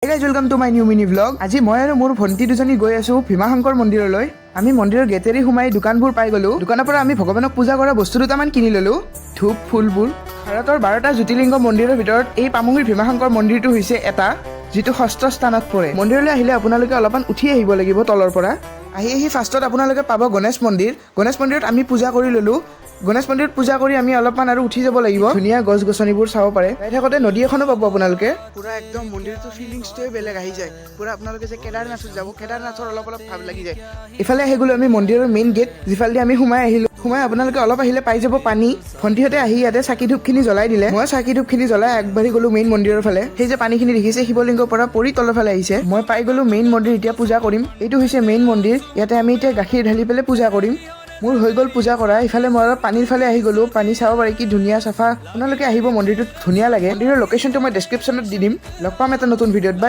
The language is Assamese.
Guys welcome to my new mini blog. আজি মই আৰু মোৰ ভণ্টি দুজনী গৈ আছো ভীমাশংকৰ মন্দিৰলৈ। আমি মন্দিৰৰ গেটেৰি সোমাই দোকানবোৰ পাই গলো। দোকানৰ পৰা আমি ভগৱানক পূজা কৰা বস্তু দুটামান কিনি ললো, ধূপ ফুলবোৰ। ভাৰতৰ 12টা জ্যোতিৰ্লিংগ মন্দিৰৰ ভিতৰত এই পামুহিৰ ভীমাশংকৰ মন্দিৰটো হৈছে এটা, যিটো ষষ্ঠ স্থানত পৰে। মন্দিৰলৈ আহিলে আপোনালোকে অলপমান উঠি আহিব লাগিব তলৰ পৰা। আহি ফাৰ্ষ্টত আপোনালোকে পাব গণেশ মন্দিৰ। গণেশ মন্দিৰত আমি পূজা কৰি ললো। গণেশ মন্দিৰত পূজা কৰি আমি অলপমান আৰু উঠি যাব লাগিব। ধুনীয়া গছ গছনিবোৰ চাব পাৰে। যাই থাকোঁতে নদী এখনো পাব আপোনালোকে। পুৰা একদম মন্দিৰটোৰ ফিলিংছটোৱে বেলেগ আহি যায়। পুৰা আপোনালোকে যে কেদাৰনাথত যাব, কেদাৰনাথৰ অলপ ভাৱ লাগি যায়। ইফালে আহি গ'লো আমি মন্দিৰৰ মেইন গেট, যিফালেদি আমি সোমাই আহিলো। সোমাই আপোনালোকে অলপ আহিলে পাই যাব পানী। ভণ্টিহঁতে আহি ইয়াতে চাকি ধূপখিনি জ্বলাই দিলে। মই চাকি ধূপখিনি জ্বলাই আগবাঢ়ি গ'লো মেইন মন্দিৰৰ ফালে। সেই যে পানীখিনি দেখিছে শিৱলিংগৰ পৰা পৰি তলৰ ফালে আহিছে। মই পাই গ'লো মেইন মন্দিৰ, এতিয়া পূজা কৰিম। এইটো হৈছে মেইন মন্দিৰ। ইয়াতে আমি এতিয়া গাখীৰ ঢালি পেলাই পূজা কৰিম। মোৰ হৈ গ'ল পূজা কৰা। ইফালে মই অলপ পানীৰ ফালে আহি গ'লো। পানী চাব পাৰি কি ধুনীয়া চাফা। আপোনালোকে আহিব, মন্দিৰটোত ধুনীয়া লাগে। মন্দিৰৰ লোকেশ্যনটো মই ডেছক্ৰিপশ্যনত দি দিম। লগ পাম এটা নতুন ভিডিঅ'ত। বাই।